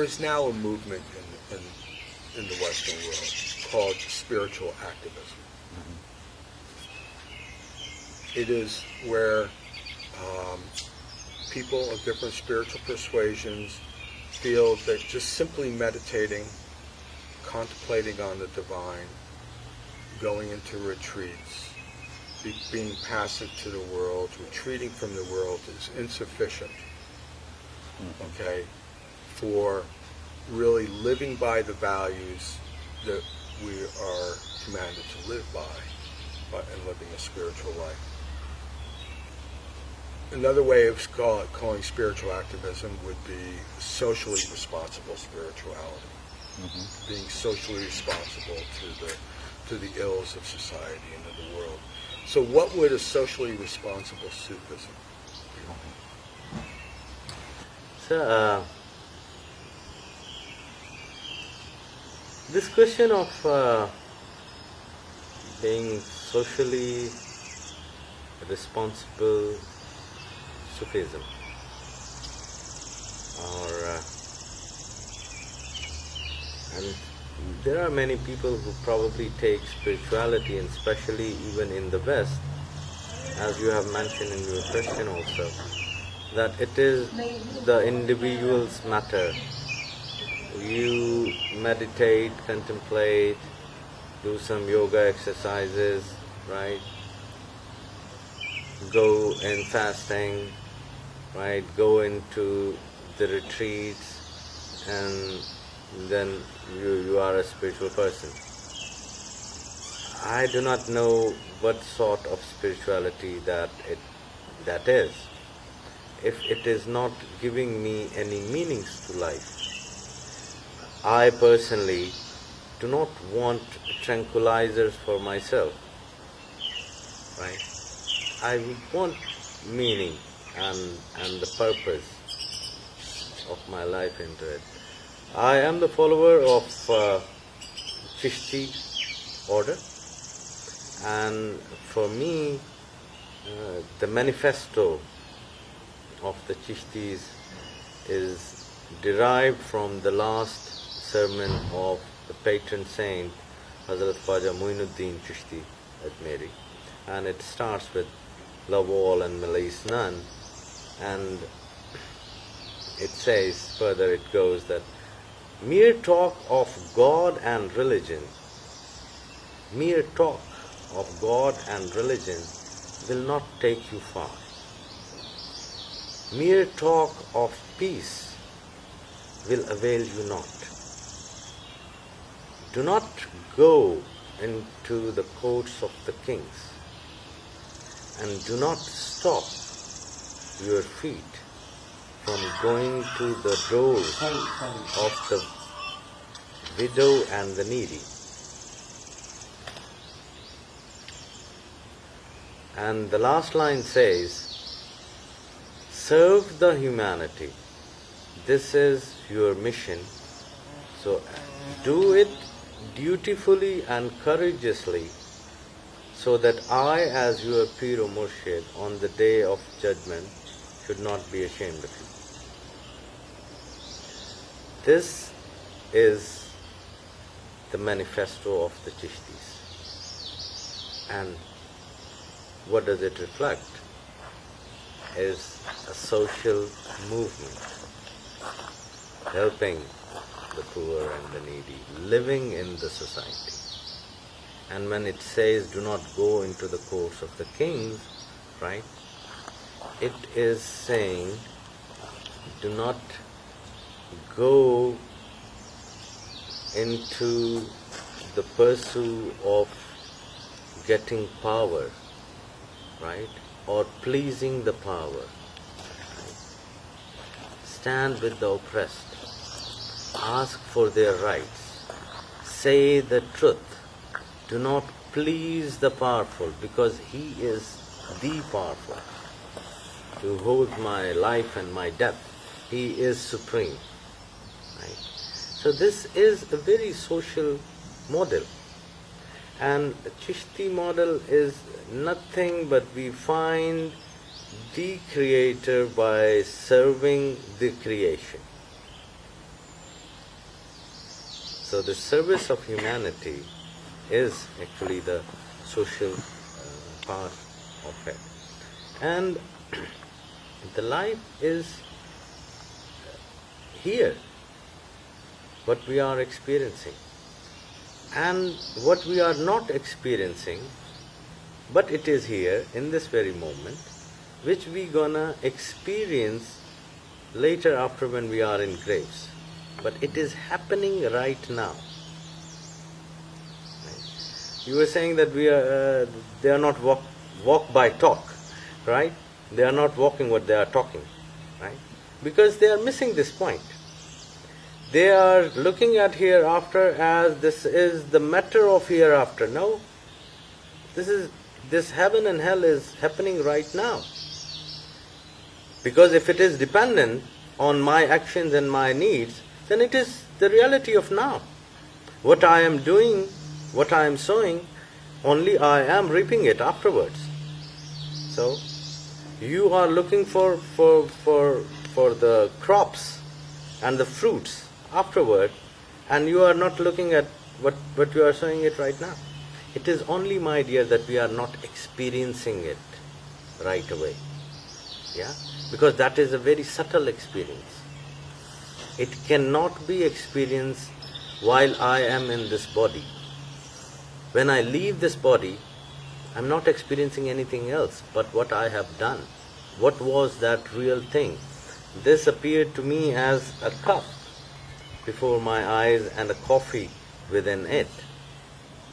is now a movement in the Western world called spiritual activism. It is where people of different spiritual persuasions feel that just simply meditating, contemplating on the divine, going into retreats, being passive to the world, retreating from the world is insufficient, okay, for really living by the values that we are commanded to live by and living a spiritual life. Another way of calling spiritual activism would be socially responsible spirituality, being socially responsible to the ills of society and of the world. So what would a socially responsible Sufism be? So, this question of being socially responsible Sufism, and there are many people who probably take spirituality, and especially even in the West, as you have mentioned in your question also, that it is the individual's matter. You meditate, contemplate, do some yoga exercises, right? Go in fasting, right? Go into the retreats, and then you are a spiritual person. I do not know what sort of spirituality that is. If it is not giving me any meanings to life, I personally do not want tranquilizers for myself, right? I want meaning and the purpose of my life into it. I am the follower of Chishti order, and for me, the manifesto of the Chishtis is derived from the last sermon of the patron saint Hazrat Khwaja Muinuddin Chishti at Mary, and it starts with love all and malice none, and it says, further it goes, that mere talk of God and religion, mere talk of God and religion will not take you far. Mere talk of peace will avail you not. Do not go into the courts of the kings, and do not stop your feet from going to the doors of the widow and the needy. And the last line says, serve the humanity. This is your mission. So do it dutifully and courageously, so that I, as your Pir o Murshid, on the day of judgment, should not be ashamed of you. This is the manifesto of the Chishtis. And what does it reflect? Is a social movement, helping the poor and the needy, living in the society. And when it says, do not go into the courts of the kings, right, it is saying, do not go into the pursuit of getting power, right, or pleasing the power. Right? Stand with the oppressed. Ask for their rights. Say the truth. Do not please the powerful, because he is the powerful. To hold my life and my death, he is supreme. Right? So this is a very social model. And the Chishti model is nothing but we find the Creator by serving the creation. So the service of humanity is actually the social part of it. And the life is here, what we are experiencing. And what we are not experiencing, but it is here in this very moment, which we gonna experience later after when we are in graves. But it is happening right now. Right? You were saying that they are not walk by talk, right? They are not walking what they are talking, right? Because they are missing this point. They are looking at hereafter as this is the matter of hereafter. No, this heaven and hell is happening right now. Because if it is dependent on my actions and my needs, then it is the reality of now. What I am doing, what I am sowing, only I am reaping it afterwards. So you are looking for the crops and the fruits afterward, and you are not looking at what you are sowing it right now. It is only, my dear, that we are not experiencing it right away. Yeah? Because that is a very subtle experience. It cannot be experienced while I am in this body. When I leave this body, I am not experiencing anything else but what I have done. What was that real thing? This appeared to me as a cup before my eyes and a coffee within it,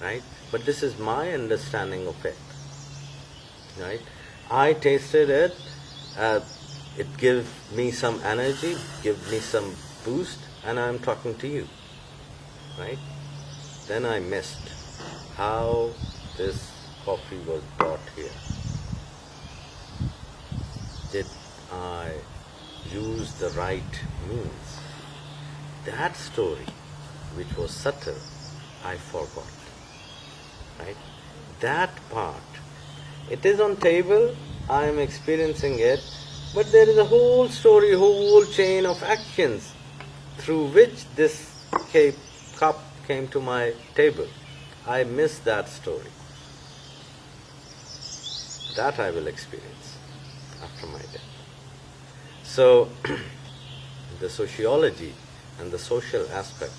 right? But this is my understanding of it, right? I tasted it, it gave me some energy, gave me some boost, and I am talking to you, right? Then I missed how this coffee was brought here. Did I use the right means? That story, which was subtle, I forgot. Right? That part, it is on table, I am experiencing it, but there is a whole story, whole chain of actions through which this cup came to my table. I missed that story. That I will experience after my death. So, the sociology and the social aspect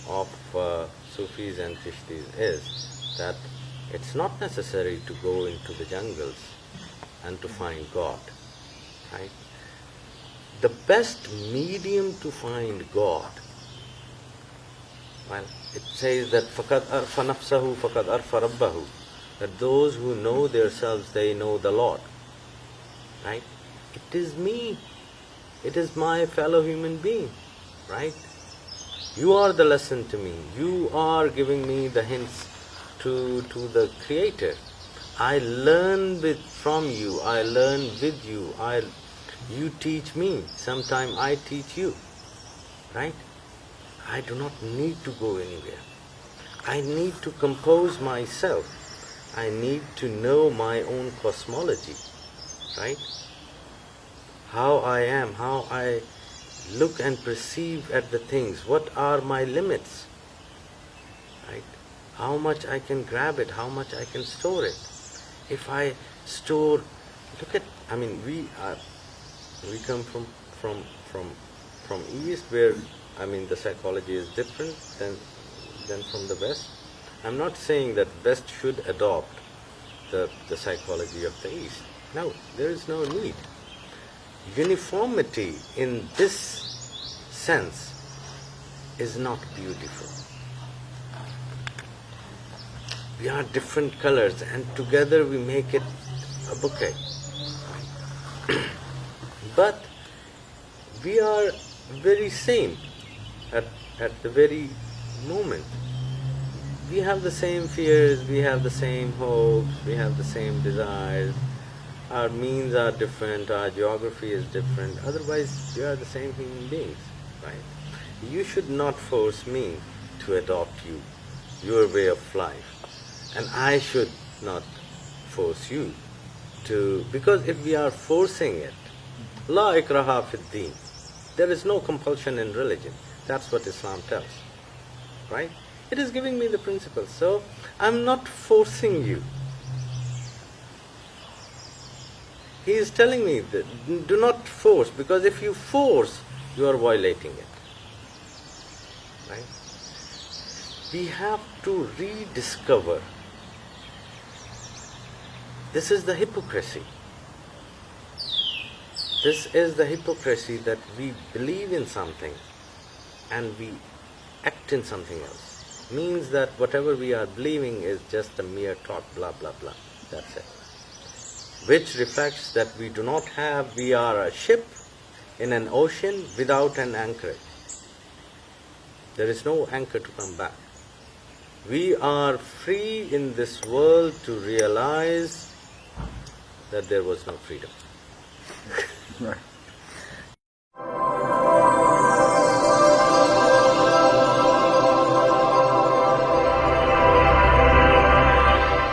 of Sufis and Chishtis is that it's not necessary to go into the jungles and to find God, right? The best medium to find God, well, it says that فَقَدْ أَرْفَ نَفْسَهُ فَقَدْ أَرْفَ رَبَّهُ, that those who know themselves, they know the Lord, right? It is me. It is my fellow human being, right? You are the lesson to me. You are giving me the hints to the Creator. I learn from you. I learn with you. You teach me. Sometime I teach you, right? I do not need to go anywhere. I need to compose myself. I need to know my own cosmology, right? How I am, how I look and perceive at the things. What are my limits? Right? How much I can grab it, how much I can store it. If I store, look at, I mean, we come from East, where, I mean, the psychology is different than from the West. I'm not saying that West should adopt the psychology of the East. No, there is no need. Uniformity in this sense is not beautiful. We are different colors and together we make it a bouquet. But we are very same at the very moment. We have the same fears, we have the same hopes, we have the same desires. Our means are different, our geography is different. Otherwise, we are the same human beings, right? You should not force me to adopt you, your way of life. And I should not force you to, because if we are forcing it, La ikraha fid deen, there is no compulsion in religion. That's what Islam tells. right? It is giving me the principle. So I'm not forcing you. He is telling me that do not force, because if you force, you are violating it. Right? We have to rediscover. This is the hypocrisy. This is the hypocrisy that we believe in something and we act in something else. Means that whatever we are believing is just a mere thought, blah, blah, blah. That's it. Which reflects that we do not have, we are a ship in an ocean without an anchorage. There is no anchor to come back. We are free in this world to realize that there was no freedom. Right.